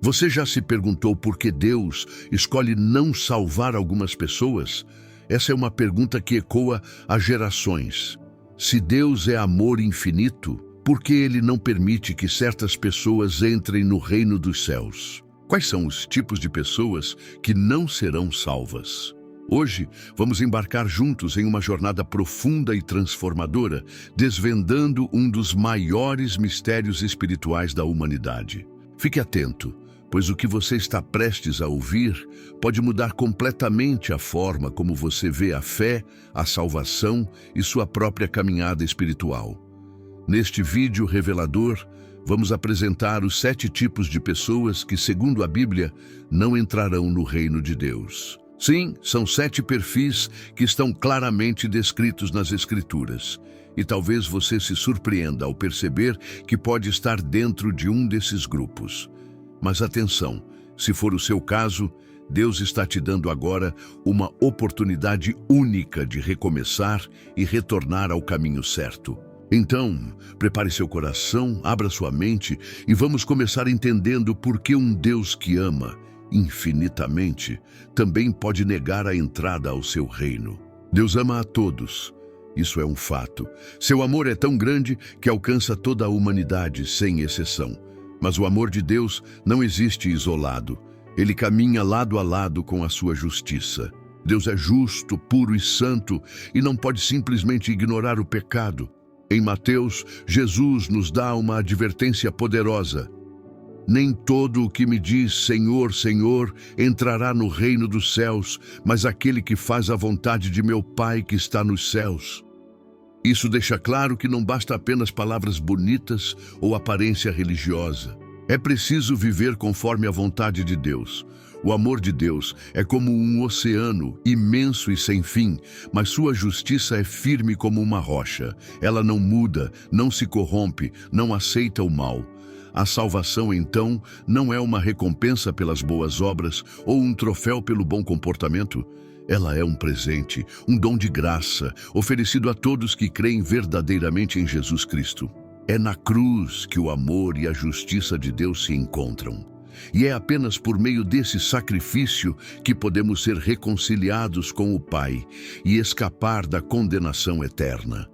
Você já se perguntou por que Deus escolhe não salvar algumas pessoas? Essa é uma pergunta que ecoa há gerações. Se Deus é amor infinito, por que Ele não permite que certas pessoas entrem no reino dos céus? Quais são os tipos de pessoas que não serão salvas? Hoje, vamos embarcar juntos em uma jornada profunda e transformadora, desvendando um dos maiores mistérios espirituais da humanidade. Fique atento, pois o que você está prestes a ouvir pode mudar completamente a forma como você vê a fé, a salvação e sua própria caminhada espiritual. Neste vídeo revelador, vamos apresentar os 7 tipos de pessoas que, segundo a Bíblia, não entrarão no reino de Deus. Sim, são 7 perfis que estão claramente descritos nas Escrituras. E talvez você se surpreenda ao perceber que pode estar dentro de um desses grupos. Mas atenção, se for o seu caso, Deus está te dando agora uma oportunidade única de recomeçar e retornar ao caminho certo. Então, prepare seu coração, abra sua mente e vamos começar entendendo por que um Deus que ama infinitamente também pode negar a entrada ao seu reino. Deus ama a todos. Isso é um fato. Seu amor é tão grande que alcança toda a humanidade, sem exceção. Mas o amor de Deus não existe isolado. Ele caminha lado a lado com a sua justiça. Deus é justo, puro e santo e não pode simplesmente ignorar o pecado. Em Mateus, Jesus nos dá uma advertência poderosa. Nem todo o que me diz Senhor, Senhor, entrará no reino dos céus, mas aquele que faz a vontade de meu Pai que está nos céus. Isso deixa claro que não basta apenas palavras bonitas ou aparência religiosa. É preciso viver conforme a vontade de Deus. O amor de Deus é como um oceano, imenso e sem fim, mas sua justiça é firme como uma rocha. Ela não muda, não se corrompe, não aceita o mal. A salvação, então, não é uma recompensa pelas boas obras ou um troféu pelo bom comportamento. Ela é um presente, um dom de graça, oferecido a todos que creem verdadeiramente em Jesus Cristo. É na cruz que o amor e a justiça de Deus se encontram. E é apenas por meio desse sacrifício que podemos ser reconciliados com o Pai e escapar da condenação eterna.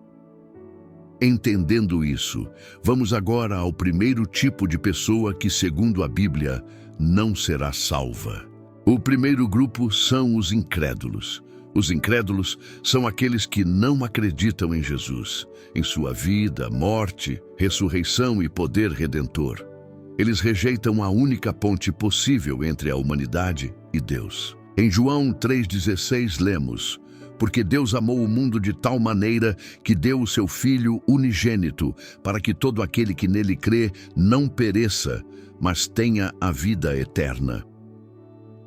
Entendendo isso, vamos agora ao primeiro tipo de pessoa que, segundo a Bíblia, não será salva. O primeiro grupo são os incrédulos. Os incrédulos são aqueles que não acreditam em Jesus, em sua vida, morte, ressurreição e poder redentor. Eles rejeitam a única ponte possível entre a humanidade e Deus. Em João 3,16 lemos: porque Deus amou o mundo de tal maneira que deu o seu Filho unigênito, para que todo aquele que nele crê não pereça, mas tenha a vida eterna.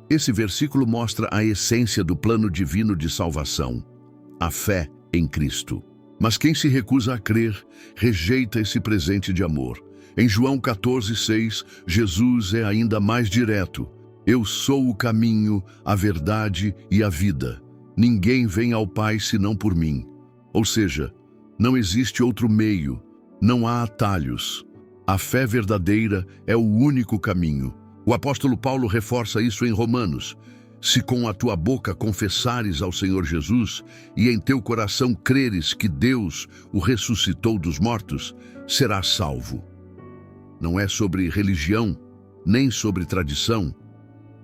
Esse versículo mostra a essência do plano divino de salvação, a fé em Cristo. Mas quem se recusa a crer, rejeita esse presente de amor. Em João 14,6, Jesus é ainda mais direto: eu sou o caminho, a verdade e a vida. Ninguém vem ao Pai senão por mim. Ou seja, não existe outro meio, não há atalhos. A fé verdadeira é o único caminho. O apóstolo Paulo reforça isso em Romanos: se com a tua boca confessares ao Senhor Jesus e em teu coração creres que Deus o ressuscitou dos mortos, serás salvo. Não é sobre religião, nem sobre tradição.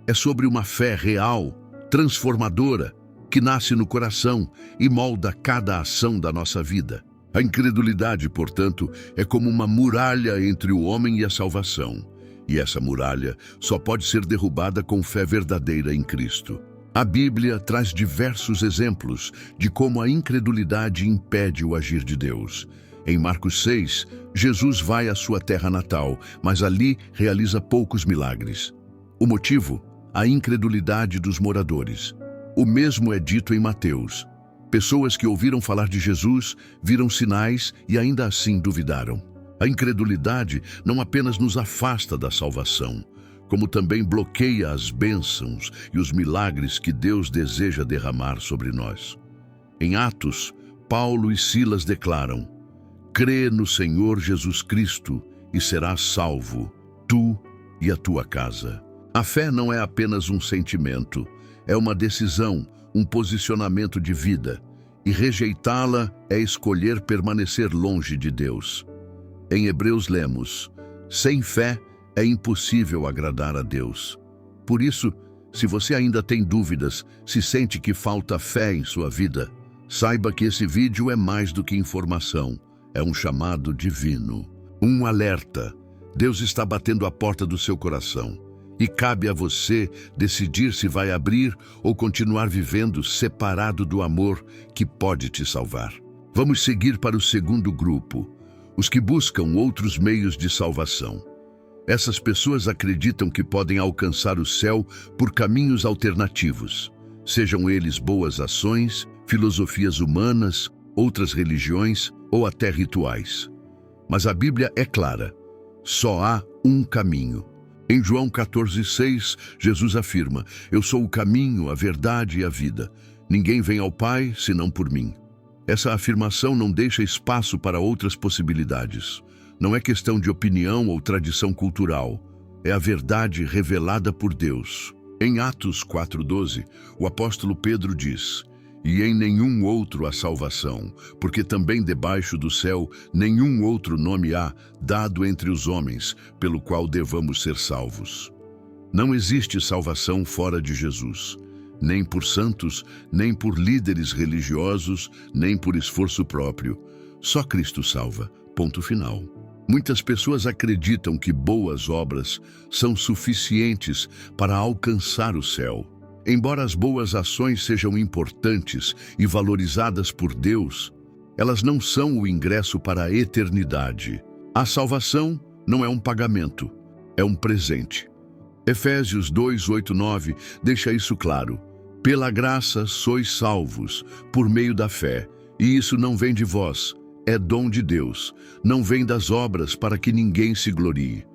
É sobre uma fé real, transformadora, que nasce no coração e molda cada ação da nossa vida. A incredulidade, portanto, é como uma muralha entre o homem e a salvação. E essa muralha só pode ser derrubada com fé verdadeira em Cristo. A Bíblia traz diversos exemplos de como a incredulidade impede o agir de Deus. Em Marcos 6, Jesus vai à sua terra natal, mas ali realiza poucos milagres. O motivo? A incredulidade dos moradores. O mesmo é dito em Mateus. Pessoas que ouviram falar de Jesus, viram sinais e ainda assim duvidaram. A incredulidade não apenas nos afasta da salvação, como também bloqueia as bênçãos e os milagres que Deus deseja derramar sobre nós. Em Atos, Paulo e Silas declaram: crê no Senhor Jesus Cristo e serás salvo, tu e a tua casa. A fé não é apenas um sentimento, é uma decisão, um posicionamento de vida. E rejeitá-la é escolher permanecer longe de Deus. Em Hebreus lemos: sem fé é impossível agradar a Deus. Por isso, se você ainda tem dúvidas, se sente que falta fé em sua vida, saiba que esse vídeo é mais do que informação, é um chamado divino, um alerta. Deus está batendo a porta do seu coração e cabe a você decidir se vai abrir ou continuar vivendo separado do amor que pode te salvar. Vamos seguir para o segundo grupo, os que buscam outros meios de salvação. Essas pessoas acreditam que podem alcançar o céu por caminhos alternativos, sejam eles boas ações, filosofias humanas, outras religiões ou até rituais. Mas a Bíblia é clara: só há um caminho. Em João 14,6, Jesus afirma: eu sou o caminho, a verdade e a vida. Ninguém vem ao Pai senão por mim. Essa afirmação não deixa espaço para outras possibilidades. Não é questão de opinião ou tradição cultural. É a verdade revelada por Deus. Em Atos 4,12, o apóstolo Pedro diz: e em nenhum outro há salvação, porque também debaixo do céu nenhum outro nome há dado entre os homens, pelo qual devamos ser salvos. Não existe salvação fora de Jesus, nem por santos, nem por líderes religiosos, nem por esforço próprio. Só Cristo salva. Ponto final. Muitas pessoas acreditam que boas obras são suficientes para alcançar o céu. Embora as boas ações sejam importantes e valorizadas por Deus, elas não são o ingresso para a eternidade. A salvação não é um pagamento, é um presente. Efésios 2:8-9 deixa isso claro. Pela graça sois salvos, por meio da fé, e isso não vem de vós, é dom de Deus, não vem das obras para que ninguém se glorie.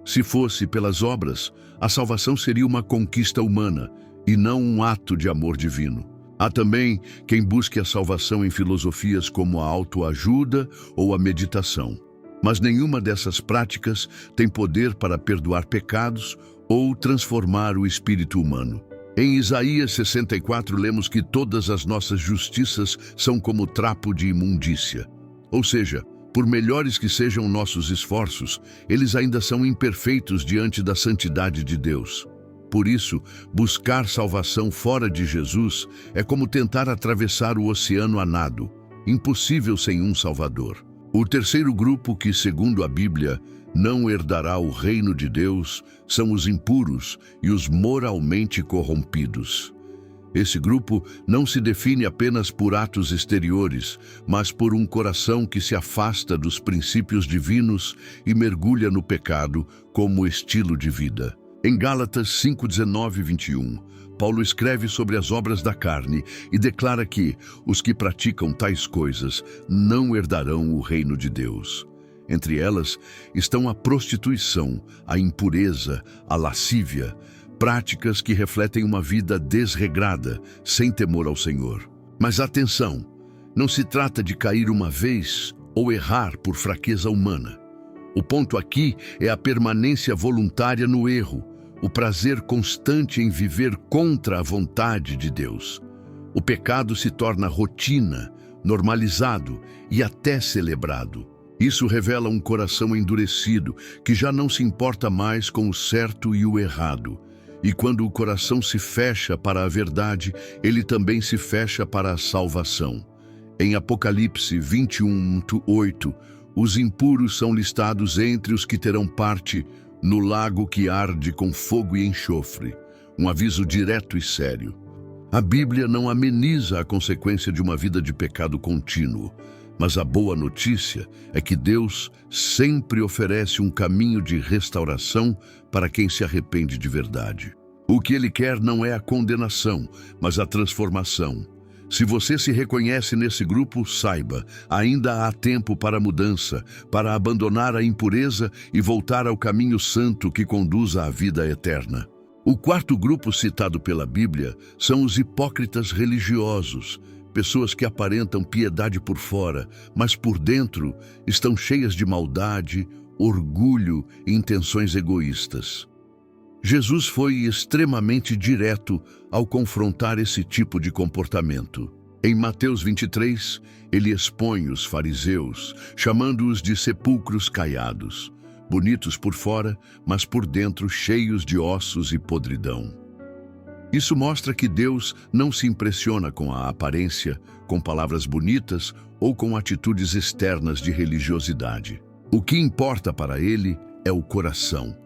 Se fosse pelas obras, a salvação seria uma conquista humana, e não um ato de amor divino. Há também quem busque a salvação em filosofias como a autoajuda ou a meditação. Mas nenhuma dessas práticas tem poder para perdoar pecados ou transformar o espírito humano. Em Isaías 64 lemos que todas as nossas justiças são como trapo de imundícia. Ou seja, por melhores que sejam nossos esforços, eles ainda são imperfeitos diante da santidade de Deus. Por isso, buscar salvação fora de Jesus é como tentar atravessar o oceano a nado, impossível sem um Salvador. O terceiro grupo que, segundo a Bíblia, não herdará o reino de Deus são os impuros e os moralmente corrompidos. Esse grupo não se define apenas por atos exteriores, mas por um coração que se afasta dos princípios divinos e mergulha no pecado como estilo de vida. Em Gálatas 5:19-21, Paulo escreve sobre as obras da carne e declara que os que praticam tais coisas não herdarão o reino de Deus. Entre elas estão a prostituição, a impureza, a lascívia, práticas que refletem uma vida desregrada, sem temor ao Senhor. Mas atenção, não se trata de cair uma vez ou errar por fraqueza humana. O ponto aqui é a permanência voluntária no erro, o prazer constante em viver contra a vontade de Deus. O pecado se torna rotina, normalizado e até celebrado. Isso revela um coração endurecido que já não se importa mais com o certo e o errado. E quando o coração se fecha para a verdade, ele também se fecha para a salvação. Em Apocalipse 21:8, os impuros são listados entre os que terão parte no lago que arde com fogo e enxofre. Um aviso direto e sério. A Bíblia não ameniza a consequência de uma vida de pecado contínuo, mas a boa notícia é que Deus sempre oferece um caminho de restauração para quem se arrepende de verdade. O que Ele quer não é a condenação, mas a transformação. Se você se reconhece nesse grupo, saiba, ainda há tempo para a mudança, para abandonar a impureza e voltar ao caminho santo que conduz à vida eterna. O quarto grupo citado pela Bíblia são os hipócritas religiosos, pessoas que aparentam piedade por fora, mas por dentro estão cheias de maldade, orgulho e intenções egoístas. Jesus foi extremamente direto ao confrontar esse tipo de comportamento. Em Mateus 23, ele expõe os fariseus, chamando-os de sepulcros caiados, bonitos por fora, mas por dentro cheios de ossos e podridão. Isso mostra que Deus não se impressiona com a aparência, com palavras bonitas ou com atitudes externas de religiosidade. O que importa para ele é o coração.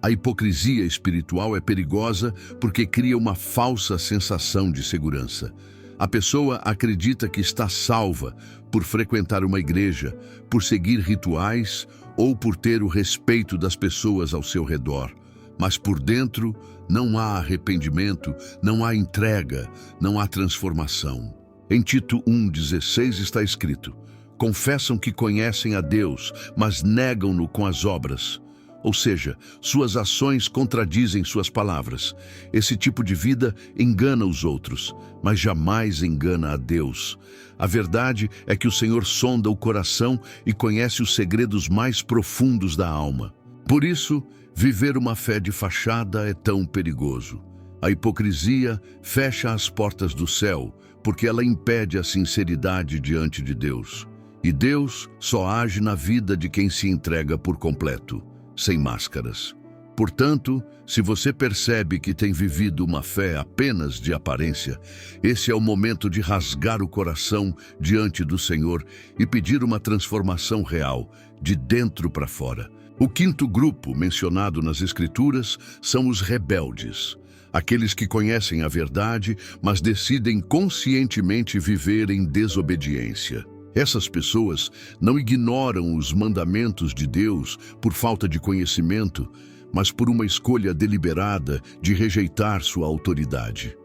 A hipocrisia espiritual é perigosa porque cria uma falsa sensação de segurança. A pessoa acredita que está salva por frequentar uma igreja, por seguir rituais ou por ter o respeito das pessoas ao seu redor. Mas por dentro não há arrependimento, não há entrega, não há transformação. Em Tito 1,16 está escrito: confessam que conhecem a Deus, mas negam-no com as obras. Ou seja, suas ações contradizem suas palavras. Esse tipo de vida engana os outros, mas jamais engana a Deus. A verdade é que o Senhor sonda o coração e conhece os segredos mais profundos da alma. Por isso, viver uma fé de fachada é tão perigoso. A hipocrisia fecha as portas do céu, porque ela impede a sinceridade diante de Deus. E Deus só age na vida de quem se entrega por completo, sem máscaras. Portanto, se você percebe que tem vivido uma fé apenas de aparência, esse é o momento de rasgar o coração diante do Senhor e pedir uma transformação real, de dentro para fora. O quinto grupo mencionado nas Escrituras são os rebeldes, aqueles que conhecem a verdade, mas decidem conscientemente viver em desobediência. Essas pessoas não ignoram os mandamentos de Deus por falta de conhecimento, mas por uma escolha deliberada de rejeitar sua autoridade.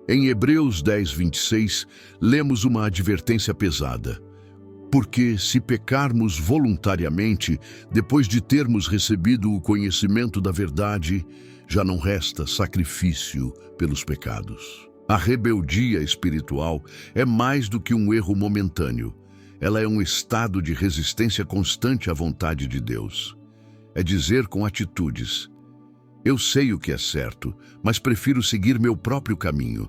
Em Hebreus 10:26, lemos uma advertência pesada. Porque se pecarmos voluntariamente, depois de termos recebido o conhecimento da verdade, já não resta sacrifício pelos pecados. A rebeldia espiritual é mais do que um erro momentâneo. Ela é um estado de resistência constante à vontade de Deus. É dizer com atitudes: eu sei o que é certo, mas prefiro seguir meu próprio caminho.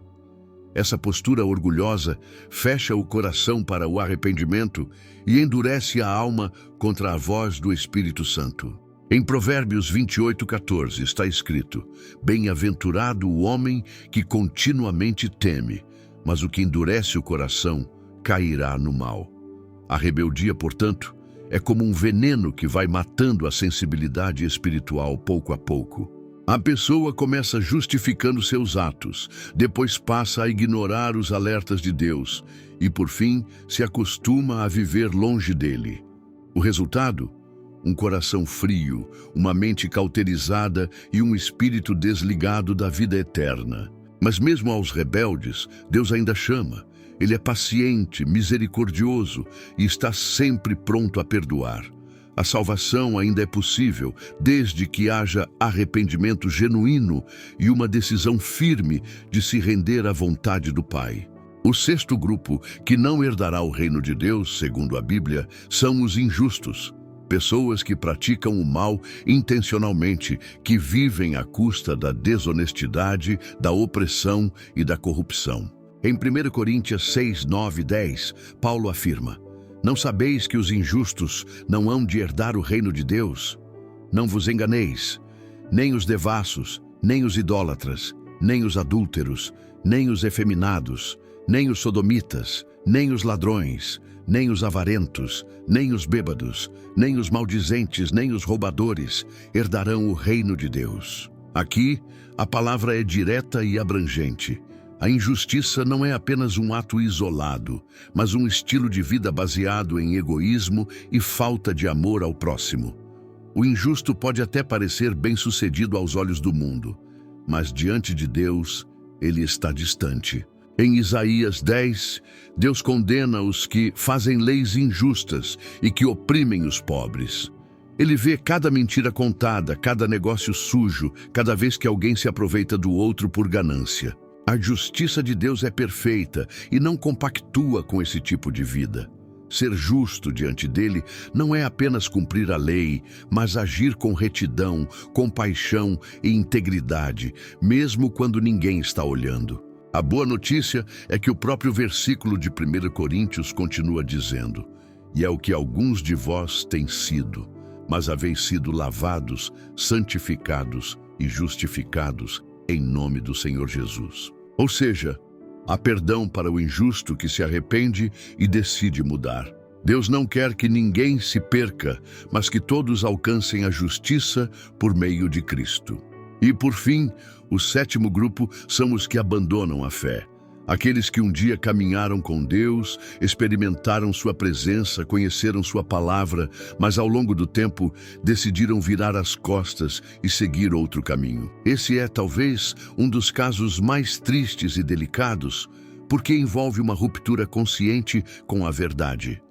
Essa postura orgulhosa fecha o coração para o arrependimento e endurece a alma contra a voz do Espírito Santo. Em Provérbios 28:14 está escrito: bem-aventurado o homem que continuamente teme, mas o que endurece o coração cairá no mal. A rebeldia, portanto, é como um veneno que vai matando a sensibilidade espiritual pouco a pouco. A pessoa começa justificando seus atos, depois passa a ignorar os alertas de Deus e, por fim, se acostuma a viver longe dele. O resultado? Um coração frio, uma mente cauterizada e um espírito desligado da vida eterna. Mas mesmo aos rebeldes, Deus ainda chama. Ele é paciente, misericordioso e está sempre pronto a perdoar. A salvação ainda é possível, desde que haja arrependimento genuíno e uma decisão firme de se render à vontade do Pai. O sexto grupo, que não herdará o reino de Deus, segundo a Bíblia, são os injustos. Pessoas que praticam o mal intencionalmente, que vivem à custa da desonestidade, da opressão e da corrupção. Em 1 Coríntios 6, 9 e 10, Paulo afirma: não sabeis que os injustos não hão de herdar o reino de Deus? Não vos enganeis, nem os devassos, nem os idólatras, nem os adúlteros, nem os efeminados, nem os sodomitas, nem os ladrões, nem os avarentos, nem os bêbados, nem os maldizentes, nem os roubadores herdarão o reino de Deus. Aqui, a palavra é direta e abrangente. A injustiça não é apenas um ato isolado, mas um estilo de vida baseado em egoísmo e falta de amor ao próximo. O injusto pode até parecer bem-sucedido aos olhos do mundo, mas diante de Deus, ele está distante. Em Isaías 10, Deus condena os que fazem leis injustas e que oprimem os pobres. Ele vê cada mentira contada, cada negócio sujo, cada vez que alguém se aproveita do outro por ganância. A justiça de Deus é perfeita e não compactua com esse tipo de vida. Ser justo diante dele não é apenas cumprir a lei, mas agir com retidão, compaixão e integridade, mesmo quando ninguém está olhando. A boa notícia é que o próprio versículo de 1 Coríntios continua dizendo: "E é o que alguns de vós têm sido, mas haveis sido lavados, santificados e justificados em nome do Senhor Jesus." Ou seja, há perdão para o injusto que se arrepende e decide mudar. Deus não quer que ninguém se perca, mas que todos alcancem a justiça por meio de Cristo. E, por fim, o sétimo grupo são os que abandonam a fé. Aqueles que um dia caminharam com Deus, experimentaram sua presença, conheceram sua palavra, mas ao longo do tempo decidiram virar as costas e seguir outro caminho. Esse é, talvez, um dos casos mais tristes e delicados, porque envolve uma ruptura consciente com a verdade.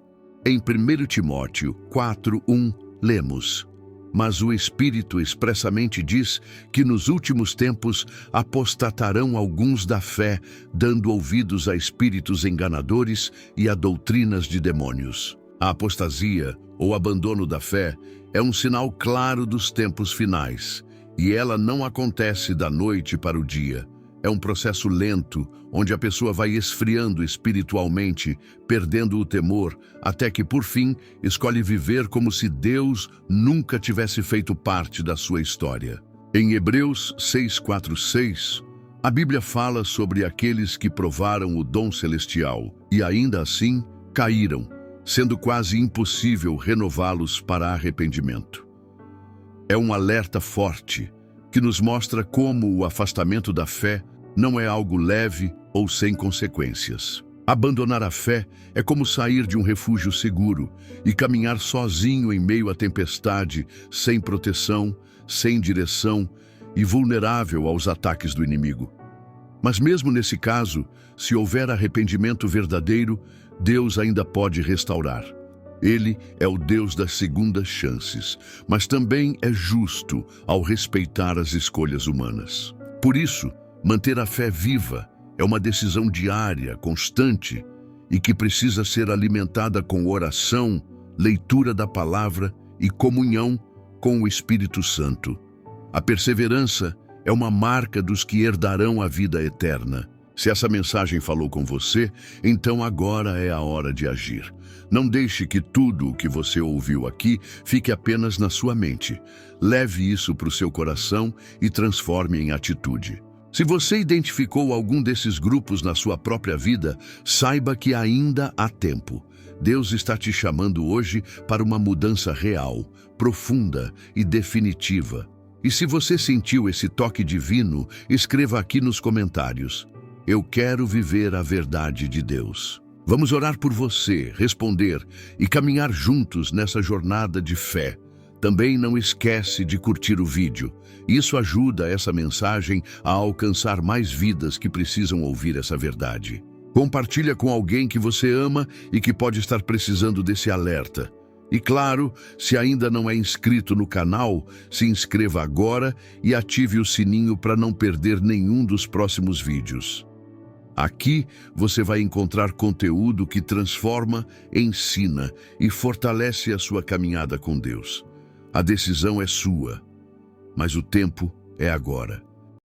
Em 1 Timóteo 4:1, lemos: "Mas o Espírito expressamente diz que nos últimos tempos apostatarão alguns da fé, dando ouvidos a espíritos enganadores e a doutrinas de demônios." A apostasia, ou abandono da fé, é um sinal claro dos tempos finais, e ela não acontece da noite para o dia. É um processo lento, onde a pessoa vai esfriando espiritualmente, perdendo o temor, até que, por fim, escolhe viver como se Deus nunca tivesse feito parte da sua história. Em Hebreus 6:4-6, a Bíblia fala sobre aqueles que provaram o dom celestial e, ainda assim, caíram, sendo quase impossível renová-los para arrependimento. É um alerta forte que nos mostra como o afastamento da fé não é algo leve ou sem consequências. Abandonar a fé é como sair de um refúgio seguro e caminhar sozinho em meio à tempestade, sem proteção, sem direção e vulnerável aos ataques do inimigo. Mas mesmo nesse caso, se houver arrependimento verdadeiro, Deus ainda pode restaurar. Ele é o Deus das segundas chances, mas também é justo ao respeitar as escolhas humanas. Por isso, manter a fé viva é uma decisão diária, constante e que precisa ser alimentada com oração, leitura da palavra e comunhão com o Espírito Santo. A perseverança é uma marca dos que herdarão a vida eterna. Se essa mensagem falou com você, então agora é a hora de agir. Não deixe que tudo o que você ouviu aqui fique apenas na sua mente. Leve isso para o seu coração e transforme em atitude. Se você identificou algum desses grupos na sua própria vida, saiba que ainda há tempo. Deus está te chamando hoje para uma mudança real, profunda e definitiva. E se você sentiu esse toque divino, escreva aqui nos comentários: "Eu quero viver a verdade de Deus." Vamos orar por você, responder e caminhar juntos nessa jornada de fé. Também não esquece de curtir o vídeo. Isso ajuda essa mensagem a alcançar mais vidas que precisam ouvir essa verdade. Compartilha com alguém que você ama e que pode estar precisando desse alerta. E claro, se ainda não é inscrito no canal, se inscreva agora e ative o sininho para não perder nenhum dos próximos vídeos. Aqui você vai encontrar conteúdo que transforma, ensina e fortalece a sua caminhada com Deus. A decisão é sua, mas o tempo é agora.